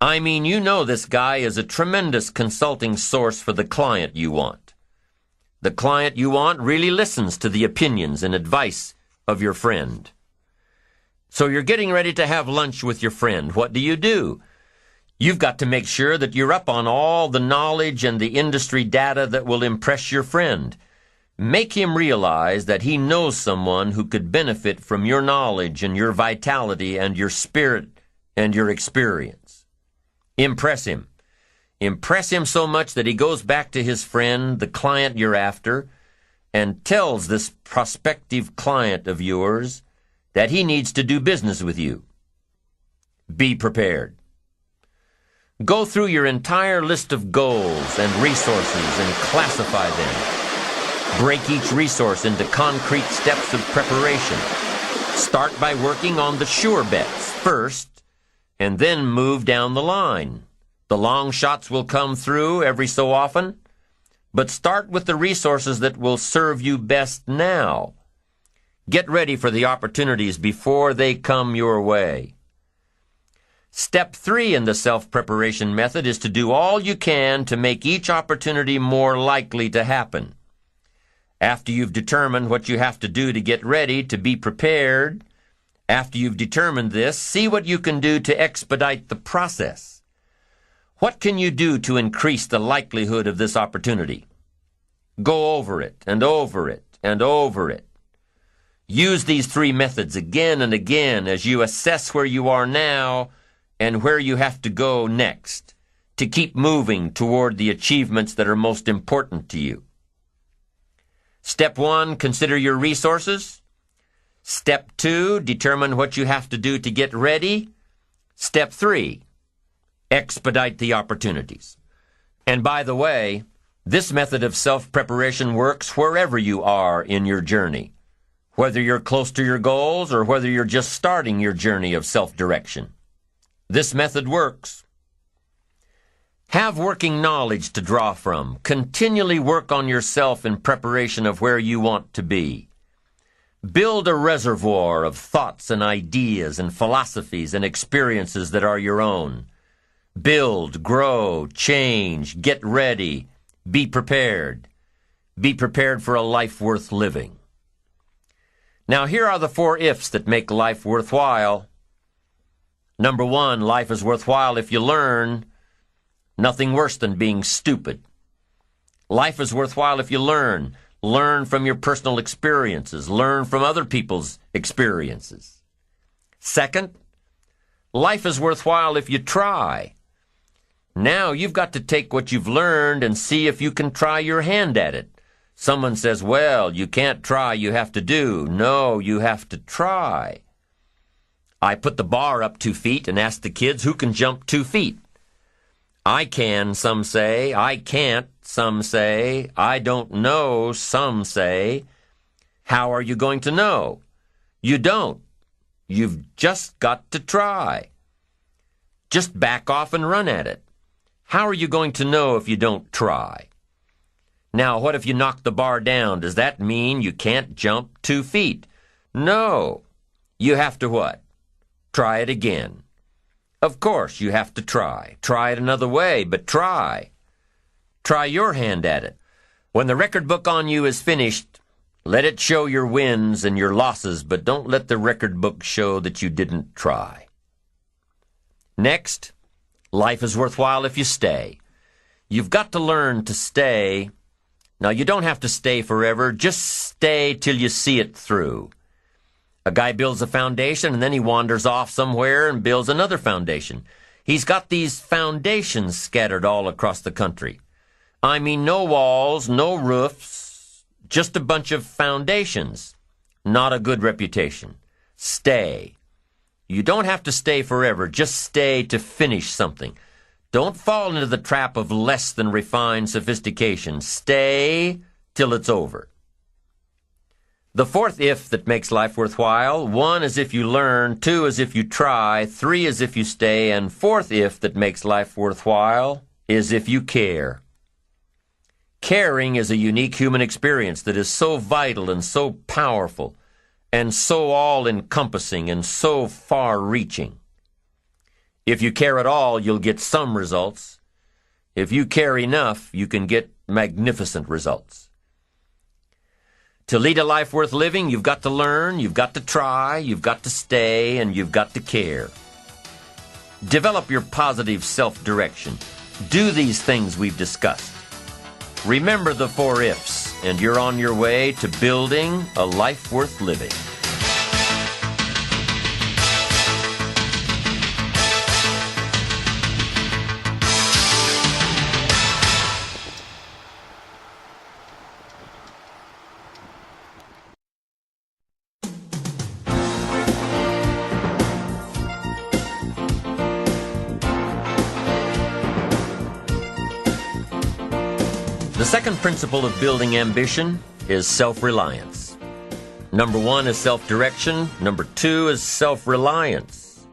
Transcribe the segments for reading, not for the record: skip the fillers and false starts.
I mean, you know this guy is a tremendous consulting source for the client you want. The client you want really listens to the opinions and advice of your friend. So you're getting ready to have lunch with your friend. What do? You've got to make sure that you're up on all the knowledge and the industry data that will impress your friend. Make him realize that he knows someone who could benefit from your knowledge and your vitality and your spirit and your experience. Impress him. Impress him so much that he goes back to his friend, the client you're after, and tells this prospective client of yours that he needs to do business with you. Be prepared. Go through your entire list of goals and resources and classify them. Break each resource into concrete steps of preparation. Start by working on the sure bets first, and then move down the line. The long shots will come through every so often, but start with the resources that will serve you best now. Get ready for the opportunities before they come your way. Step 3 in the self-preparation method is to do all you can to make each opportunity more likely to happen. After you've determined what you have to do to get ready, to be prepared, after you've determined this, see what you can do to expedite the process. What can you do to increase the likelihood of this opportunity? Go over it and over it and over it. Use these 3 methods again and again as you assess where you are now and where you have to go next to keep moving toward the achievements that are most important to you. Step 1, consider your resources. Step 2, determine what you have to do to get ready. Step 3, expedite the opportunities. And by the way, this method of self-preparation works wherever you are in your journey, whether you're close to your goals or whether you're just starting your journey of self-direction. This method works. Have working knowledge to draw from. Continually work on yourself in preparation of where you want to be. Build a reservoir of thoughts and ideas and philosophies and experiences that are your own. Build, grow, change, get ready, be prepared. Be prepared for a life worth living. Now here are the 4 ifs that make life worthwhile. Number 1, life is worthwhile if you learn. Nothing worse than being stupid. Life is worthwhile if you learn. Learn from your personal experiences. Learn from other people's experiences. Second, life is worthwhile if you try. Now you've got to take what you've learned and see if you can try your hand at it. Someone says, well, you can't try, you have to do. No, you have to try. I put the bar up 2 feet and asked the kids who can jump 2 feet. I can, some say. I can't, some say. I don't know, some say. How are you going to know? You don't. You've just got to try. Just back off and run at it. How are you going to know if you don't try? Now, what if you knock the bar down? Does that mean you can't jump 2 feet? No. You have to what? Try it again. Of course, you have to try. Try it another way, but try. Try your hand at it. When the record book on you is finished, let it show your wins and your losses, but don't let the record book show that you didn't try. Next, life is worthwhile if you stay. You've got to learn to stay. Now, you don't have to stay forever. Just stay till you see it through. A guy builds a foundation, and then he wanders off somewhere and builds another foundation. He's got these foundations scattered all across the country. I mean, no walls, no roofs, just a bunch of foundations. Not a good reputation. Stay. You don't have to stay forever. Just stay to finish something. Don't fall into the trap of less than refined sophistication. Stay till it's over. The 4th if that makes life worthwhile, 1 is if you learn, 2 is if you try, 3 is if you stay, and 4th if that makes life worthwhile is if you care. Caring is a unique human experience that is so vital and so powerful and so all-encompassing and so far-reaching. If you care at all, you'll get some results. If you care enough, you can get magnificent results. To lead a life worth living, you've got to learn, you've got to try, you've got to stay, and you've got to care. Develop your positive self-direction. Do these things we've discussed. Remember the 4 ifs, and you're on your way to building a life worth living. The second principle of building ambition is self-reliance. Number 1 is self-direction. Number 2 is self-reliance.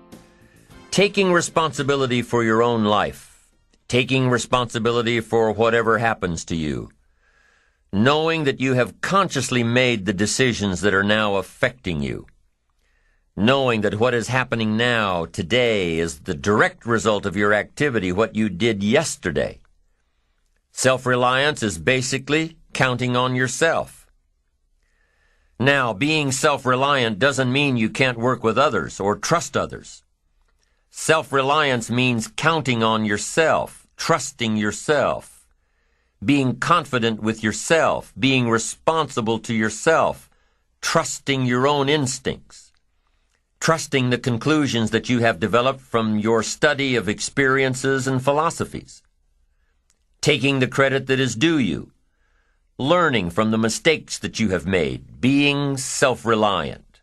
Taking responsibility for your own life. Taking responsibility for whatever happens to you. Knowing that you have consciously made the decisions that are now affecting you. Knowing that what is happening now, today, is the direct result of your activity, what you did yesterday. Self-reliance is basically counting on yourself. Now, being self-reliant doesn't mean you can't work with others or trust others. Self-reliance means counting on yourself, trusting yourself, being confident with yourself, being responsible to yourself, trusting your own instincts, trusting the conclusions that you have developed from your study of experiences and philosophies. Taking the credit that is due you, learning from the mistakes that you have made, being self-reliant.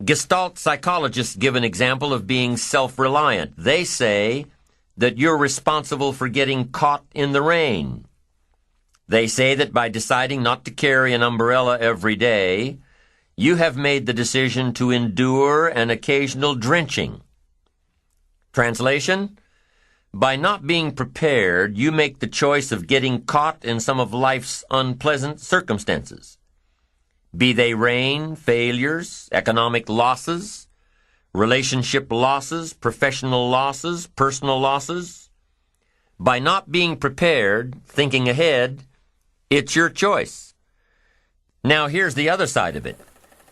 Gestalt psychologists give an example of being self-reliant. They say that you're responsible for getting caught in the rain. They say that by deciding not to carry an umbrella every day, you have made the decision to endure an occasional drenching. Translation? By not being prepared, you make the choice of getting caught in some of life's unpleasant circumstances. Be they rain, failures, economic losses, relationship losses, professional losses, personal losses. By not being prepared, thinking ahead, it's your choice. Now here's the other side of it.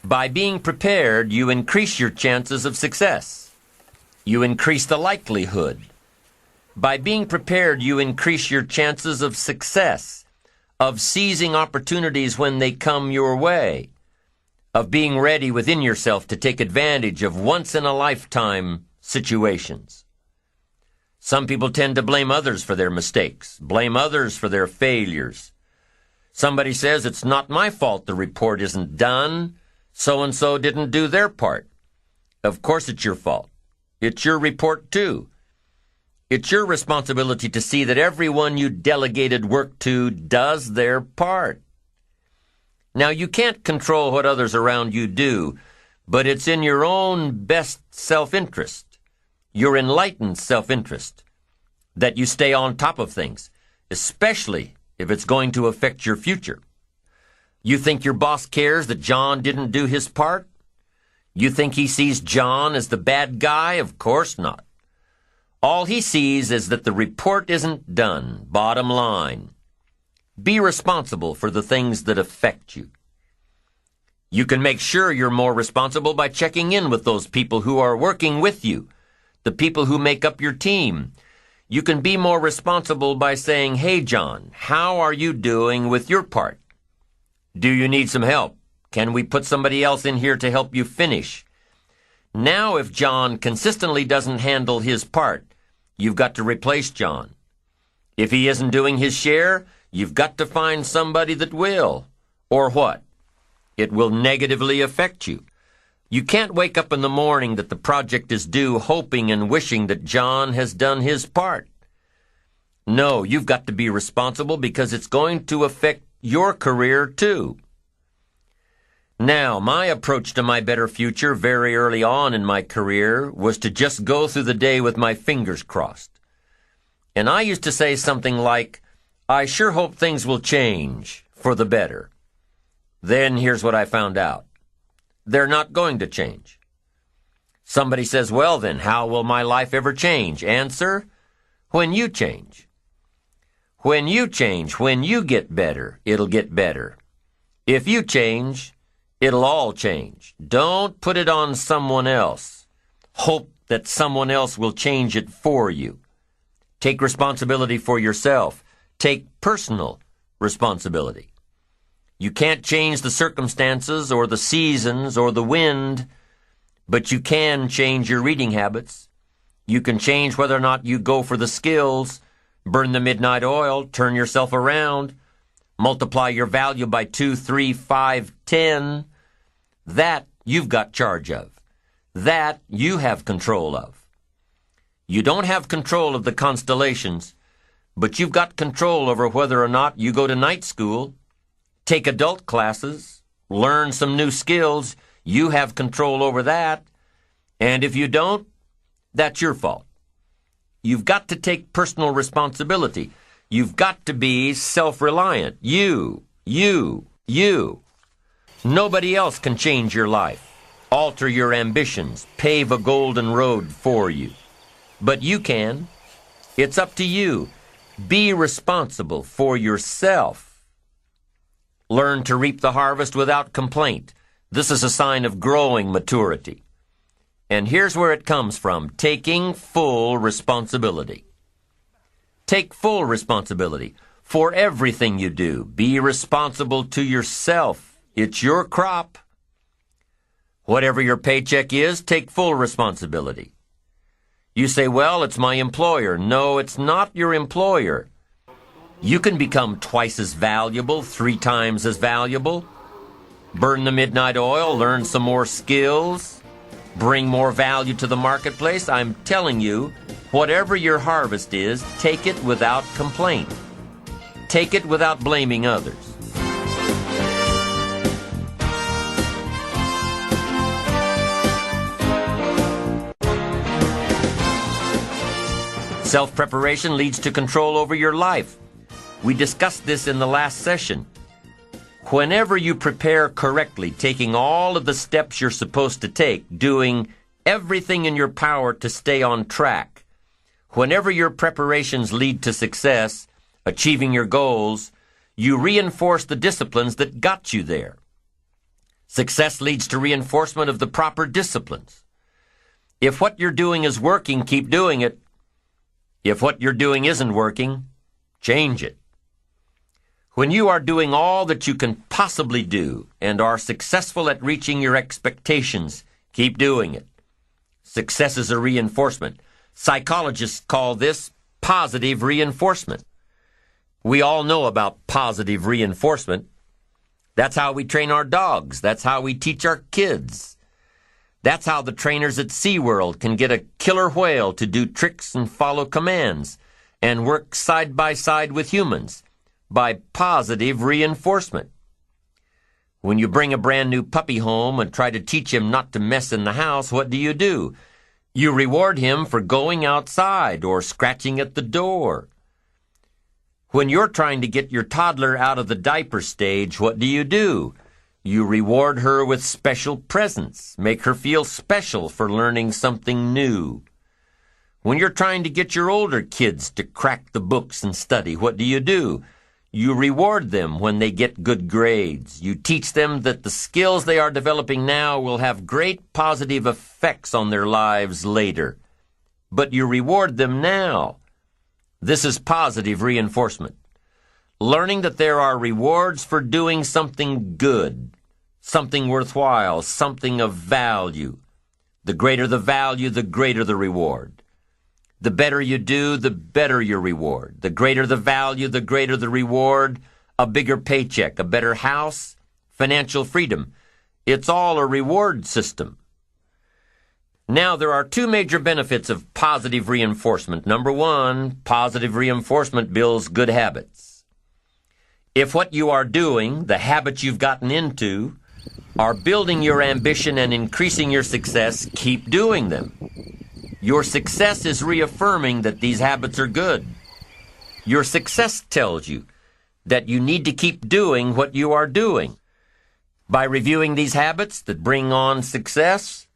By being prepared, you increase your chances of success. You increase the likelihood. By being prepared, you increase your chances of success, of seizing opportunities when they come your way, of being ready within yourself to take advantage of once-in-a-lifetime situations. Some people tend to blame others for their mistakes, blame others for their failures. Somebody says, it's not my fault the report isn't done, so-and-so didn't do their part. Of course it's your fault. It's your report too. It's your responsibility to see that everyone you delegated work to does their part. Now, you can't control what others around you do, but it's in your own best self-interest, your enlightened self-interest, that you stay on top of things, especially if it's going to affect your future. You think your boss cares that John didn't do his part? You think he sees John as the bad guy? Of course not. All he sees is that the report isn't done, bottom line. Be responsible for the things that affect you. You can make sure you're more responsible by checking in with those people who are working with you, the people who make up your team. You can be more responsible by saying, hey, John, how are you doing with your part? Do you need some help? Can we put somebody else in here to help you finish? Now, if John consistently doesn't handle his part, you've got to replace John. If he isn't doing his share, you've got to find somebody that will. Or what? It will negatively affect you. You can't wake up in the morning that the project is due hoping and wishing that John has done his part. No, you've got to be responsible because it's going to affect your career too. Now, my approach to my better future very early on in my career was to just go through the day with my fingers crossed. And I used to say something like, I sure hope things will change for the better. Then here's what I found out. They're not going to change. Somebody says, well then, how will my life ever change? Answer, when you change. When you change, when you get better, it'll get better. If you change, it'll all change. Don't put it on someone else. Hope that someone else will change it for you. Take responsibility for yourself. Take personal responsibility. You can't change the circumstances or the seasons or the wind, but you can change your reading habits. You can change whether or not you go for the skills, burn the midnight oil, turn yourself around, multiply your value by 2, 3, 5, 10. That you've got charge of. That you have control of. You don't have control of the constellations, but you've got control over whether or not you go to night school, take adult classes, learn some new skills. You have control over that. And if you don't, that's your fault. You've got to take personal responsibility. You've got to be self-reliant. You. Nobody else can change your life, alter your ambitions, pave a golden road for you. But you can. It's up to you. Be responsible for yourself. Learn to reap the harvest without complaint. This is a sign of growing maturity. And here's where it comes from, taking full responsibility. Take full responsibility for everything you do. Be responsible to yourself. It's your crop. Whatever your paycheck is, take full responsibility. You say, well, it's my employer. No, it's not your employer. You can become twice as valuable, 3 times as valuable. Burn the midnight oil, learn some more skills, bring more value to the marketplace. I'm telling you, whatever your harvest is, take it without complaint. Take it without blaming others. Self-preparation leads to control over your life. We discussed this in the last session. Whenever you prepare correctly, taking all of the steps you're supposed to take, doing everything in your power to stay on track, whenever your preparations lead to success, achieving your goals, you reinforce the disciplines that got you there. Success leads to reinforcement of the proper disciplines. If what you're doing is working, keep doing it. If what you're doing isn't working, change it. When you are doing all that you can possibly do and are successful at reaching your expectations, keep doing it. Success is a reinforcement. Psychologists call this positive reinforcement. We all know about positive reinforcement. That's how we train our dogs. That's how we teach our kids. That's how the trainers at SeaWorld can get a killer whale to do tricks and follow commands and work side by side with humans by positive reinforcement. When you bring a brand new puppy home and try to teach him not to mess in the house, what do? You reward him for going outside or scratching at the door. When you're trying to get your toddler out of the diaper stage, what do? You reward her with special presents, make her feel special for learning something new. When you're trying to get your older kids to crack the books and study, what do? You reward them when they get good grades. You teach them that the skills they are developing now will have great positive effects on their lives later. But you reward them now. This is positive reinforcement. Learning that there are rewards for doing something good, something worthwhile, something of value. The greater the value, the greater the reward. The better you do, the better your reward. The greater the value, the greater the reward. A bigger paycheck, a better house, financial freedom. It's all a reward system. Now, there are 2 major benefits of positive reinforcement. Number 1, positive reinforcement builds good habits. If what you are doing, the habits you've gotten into, are building your ambition and increasing your success, keep doing them. Your success is reaffirming that these habits are good. Your success tells you that you need to keep doing what you are doing. By reviewing these habits that bring on success,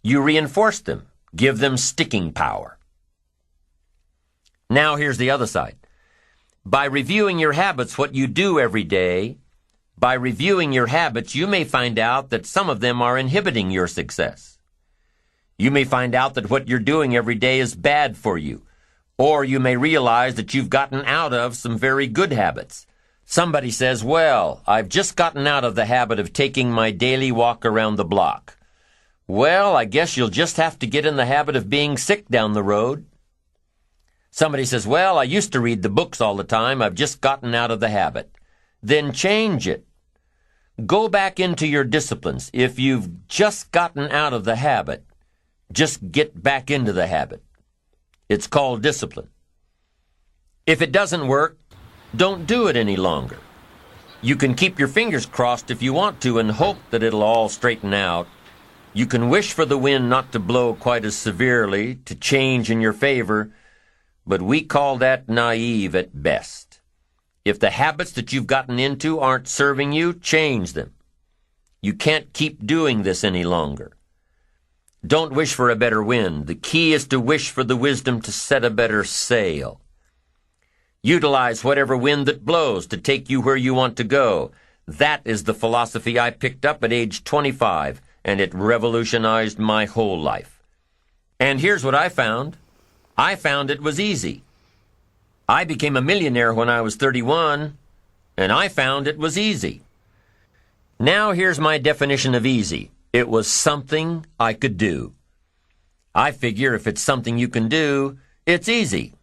You reinforce them, give them sticking power. Now here's the other side. By reviewing your habits, what you do every day, by reviewing your habits, you may find out that some of them are inhibiting your success. You may find out that what you're doing every day is bad for you, or you may realize that you've gotten out of some very good habits. Somebody says, well, I've just gotten out of the habit of taking my daily walk around the block. Well, I guess you'll just have to get in the habit of being sick down the road. Somebody says, well, I used to read the books all the time. I've just gotten out of the habit. Then change it. Go back into your disciplines. If you've just gotten out of the habit, just get back into the habit. It's called discipline. If it doesn't work, don't do it any longer. You can keep your fingers crossed if you want to and hope that it'll all straighten out. You can wish for the wind not to blow quite as severely, to change in your favor, but we call that naive at best. If the habits that you've gotten into aren't serving you, change them. You can't keep doing this any longer. Don't wish for a better wind. The key is to wish for the wisdom to set a better sail. Utilize whatever wind that blows to take you where you want to go. That is the philosophy I picked up at age 25, and it revolutionized my whole life. And here's what I found. I found it was easy. I became a millionaire when I was 31, and I found it was easy. Now here's my definition of easy. It was something I could do. I figure if it's something you can do, it's easy.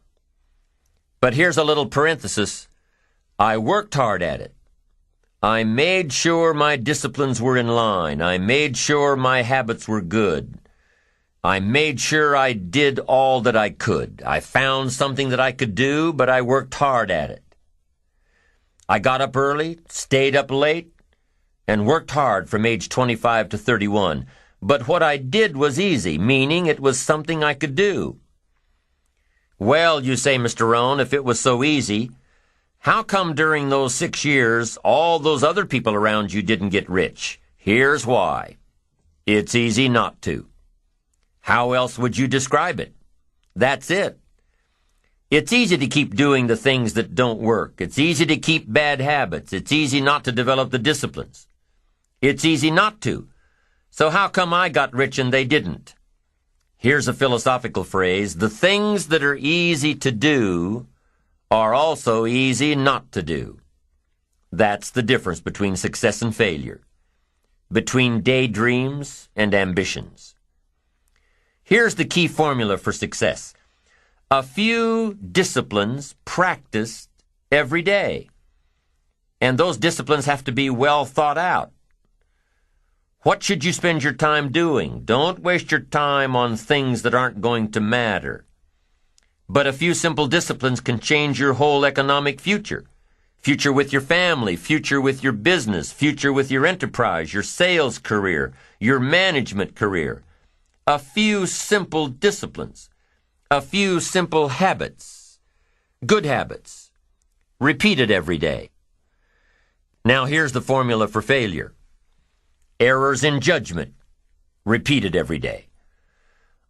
But here's a little parenthesis. I worked hard at it. I made sure my disciplines were in line. I made sure my habits were good. I made sure I did all that I could. I found something that I could do, but I worked hard at it. I got up early, stayed up late, and worked hard from age 25 to 31. But what I did was easy, meaning it was something I could do. Well, you say, Mr. Rohn, if it was so easy, how come during those 6 years all those other people around you didn't get rich? Here's why. It's easy not to. How else would you describe it? That's it. It's easy to keep doing the things that don't work. It's easy to keep bad habits. It's easy not to develop the disciplines. It's easy not to. So how come I got rich and they didn't? Here's a philosophical phrase. The things that are easy to do are also easy not to do. That's the difference between success and failure, between daydreams and ambitions. Here's the key formula for success. A few disciplines practiced every day. And those disciplines have to be well thought out. What should you spend your time doing? Don't waste your time on things that aren't going to matter. But a few simple disciplines can change your whole economic future. Future with your family, future with your business, future with your enterprise, your sales career, your management career. A few simple disciplines. A few simple habits. Good habits. Repeated every day. Now here's the formula for failure. Errors in judgment, repeated every day.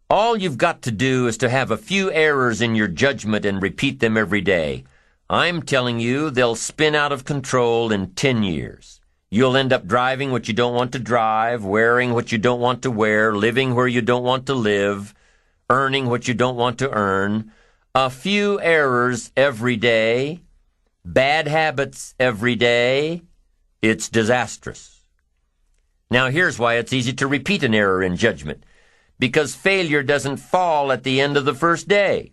All you've got to do is to have a few errors in your judgment and repeat them every day. I'm telling you, they'll spin out of control in 10 years. You'll end up driving what you don't want to drive, wearing what you don't want to wear, living where you don't want to live, earning what you don't want to earn. A few errors every day, bad habits every day, it's disastrous. Now here's why it's easy to repeat an error in judgment. Because failure doesn't fall at the end of the first day.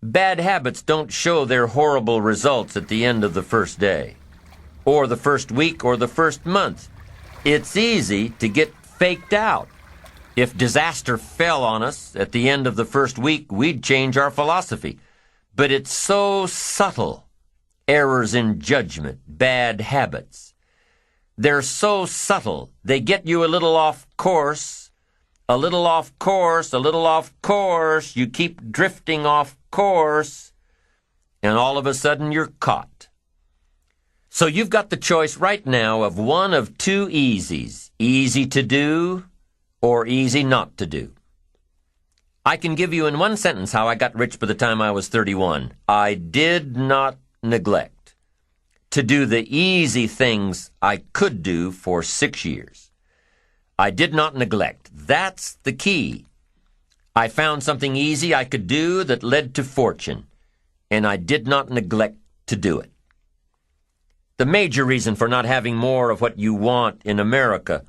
Bad habits don't show their horrible results at the end of the first day, or the first week, or the first month. It's easy to get faked out. If disaster fell on us at the end of the first week, we'd change our philosophy. But it's so subtle. Errors in judgment, bad habits. They're so subtle, they get you a little off course, a little off course, a little off course. You keep drifting off course, and all of a sudden you're caught. So you've got the choice right now of one of two easies, easy to do or easy not to do. I can give you in one sentence how I got rich by the time I was 31. I did not neglect to do the easy things I could do for 6 years. I did not neglect. That's the key. I found something easy I could do that led to fortune, and I did not neglect to do it. The major reason for not having more of what you want in America,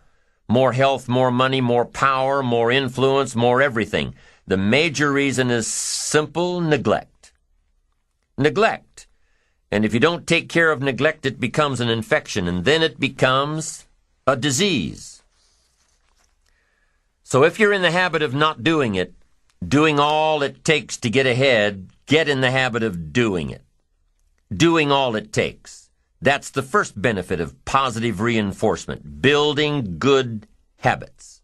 more health, more money, more power, more influence, more everything, the major reason is simple neglect. Neglect. And if you don't take care of neglect, it becomes an infection, and then it becomes a disease. So if you're in the habit of not doing it, doing all it takes to get ahead, get in the habit of doing it. Doing all it takes. That's the first benefit of positive reinforcement, building good habits.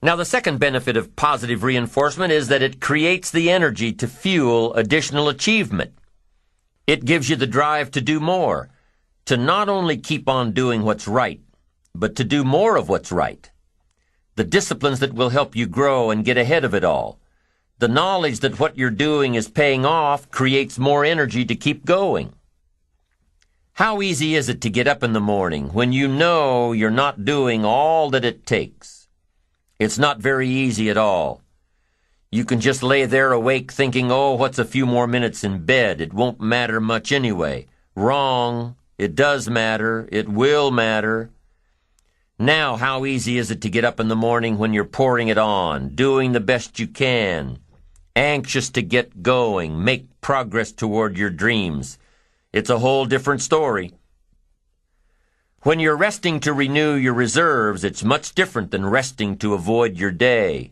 Now, the second benefit of positive reinforcement is that it creates the energy to fuel additional achievement. It gives you the drive to do more, to not only keep on doing what's right, but to do more of what's right. The disciplines that will help you grow and get ahead of it all. The knowledge that what you're doing is paying off creates more energy to keep going. How easy is it to get up in the morning when you know you're not doing all that it takes? It's not very easy at all. You can just lay there awake thinking, oh, what's a few more minutes in bed? It won't matter much anyway. Wrong. It does matter. It will matter. Now, how easy is it to get up in the morning when you're pouring it on, doing the best you can, anxious to get going, make progress toward your dreams? It's a whole different story. When you're resting to renew your reserves, it's much different than resting to avoid your day.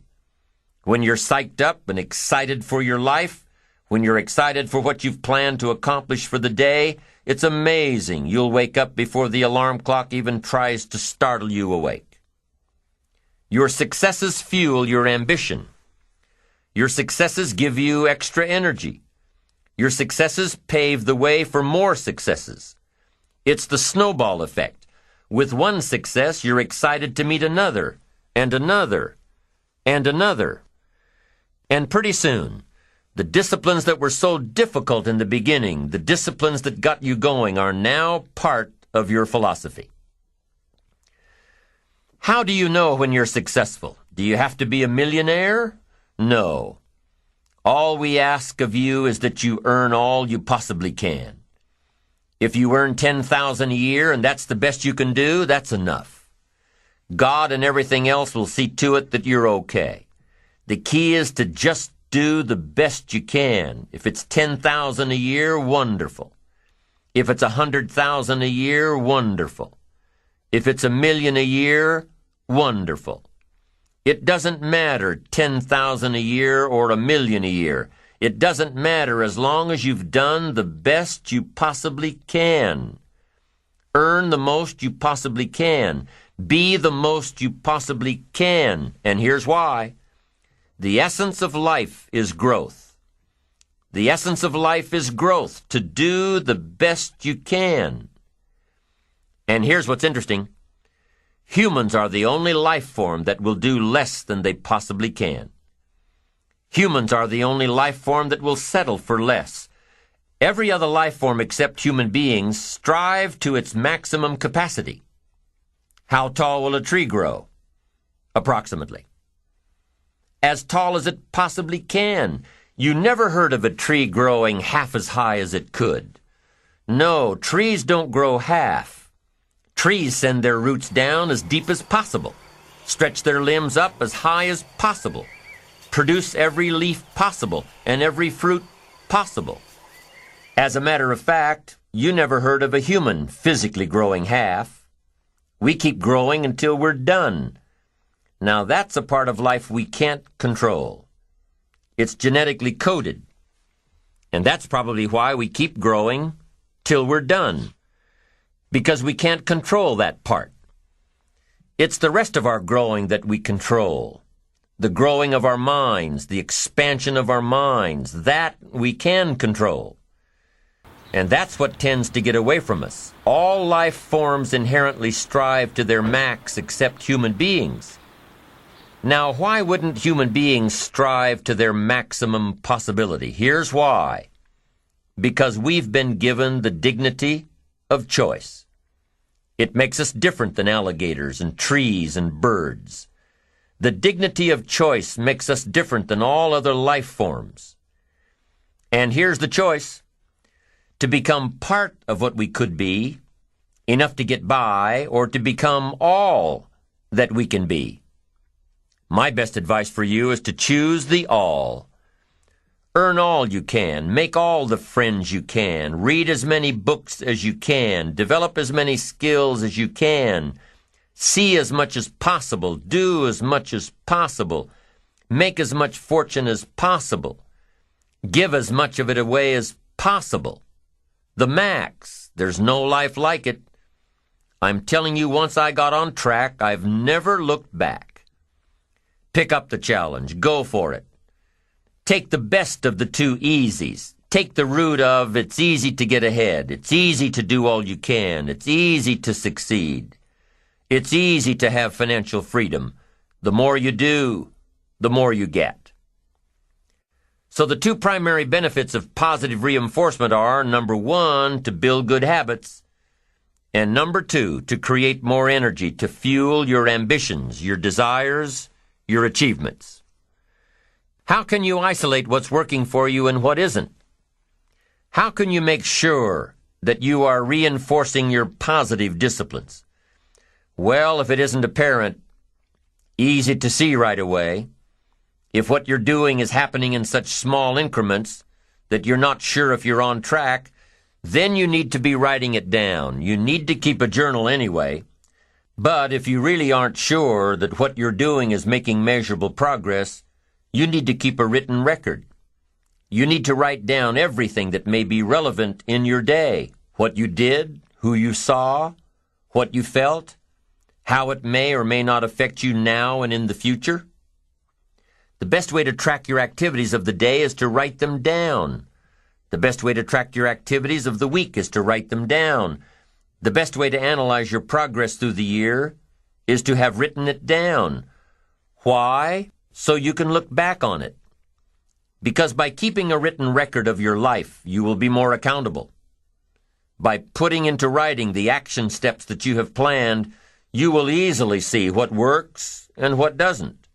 When you're psyched up and excited for your life, when you're excited for what you've planned to accomplish for the day, it's amazing. You'll wake up before the alarm clock even tries to startle you awake. Your successes fuel your ambition. Your successes give you extra energy. Your successes pave the way for more successes. It's the snowball effect. With one success, you're excited to meet another, and another, and another. And pretty soon, the disciplines that were so difficult in the beginning, the disciplines that got you going, are now part of your philosophy. How do you know when you're successful? Do you have to be a millionaire? No. All we ask of you is that you earn all you possibly can. If you earn $10,000 a year and that's the best you can do, that's enough. God and everything else will see to it that you're okay. The key is to just do the best you can. If it's $10,000 a year, wonderful. If it's $100,000 a year, wonderful. If it's $1 million a year, wonderful. It doesn't matter $10,000 a year or $1 million a year. It doesn't matter as long as you've done the best you possibly can. Earn the most you possibly can. Be the most you possibly can. And here's why. The essence of life is growth. The essence of life is growth, to do the best you can. And here's what's interesting. Humans are the only life form that will do less than they possibly can. Humans are the only life form that will settle for less. Every other life form except human beings strive to its maximum capacity. How tall will a tree grow? Approximately. As tall as it possibly can. You never heard of a tree growing half as high as it could. No, trees don't grow half. Trees send their roots down as deep as possible, stretch their limbs up as high as possible, produce every leaf possible and every fruit possible. As a matter of fact, you never heard of a human physically growing half. We keep growing until we're done. Now that's a part of life we can't control. It's genetically coded. And that's probably why we keep growing till we're done. Because we can't control that part. It's the rest of our growing that we control. The growing of our minds, the expansion of our minds, that we can control. And that's what tends to get away from us. All life forms inherently strive to their max except human beings. Now, why wouldn't human beings strive to their maximum possibility? Here's why. Because we've been given the dignity of choice. It makes us different than alligators and trees and birds. The dignity of choice makes us different than all other life forms. And here's the choice: to become part of what we could be, enough to get by, or to become all that we can be. My best advice for you is to choose the all. Earn all you can, make all the friends you can, read as many books as you can, develop as many skills as you can, see as much as possible, do as much as possible, make as much fortune as possible, give as much of it away as possible. The max. There's no life like it. I'm telling you, once I got on track, I've never looked back. Pick up the challenge. Go for it. Take the best of the two easies. Take the root of it's easy to get ahead. It's easy to do all you can. It's easy to succeed. It's easy to have financial freedom. The more you do, the more you get. So the two primary benefits of positive reinforcement are, number one, to build good habits, and number two, to create more energy to fuel your ambitions, your desires, your achievements. How can you isolate what's working for you and what isn't? How can you make sure that you are reinforcing your positive disciplines? Well, if it isn't apparent, easy to see right away, if what you're doing is happening in such small increments that you're not sure if you're on track, then you need to be writing it down. You need to keep a journal anyway. But if you really aren't sure that what you're doing is making measurable progress, you need to keep a written record. You need to write down everything that may be relevant in your day. What you did, who you saw, what you felt, how it may or may not affect you now and in the future. The best way to track your activities of the day is to write them down. The best way to track your activities of the week is to write them down. The best way to analyze your progress through the year is to have written it down. Why? So you can look back on it. Because by keeping a written record of your life, you will be more accountable. By putting into writing the action steps that you have planned, you will easily see what works and what doesn't.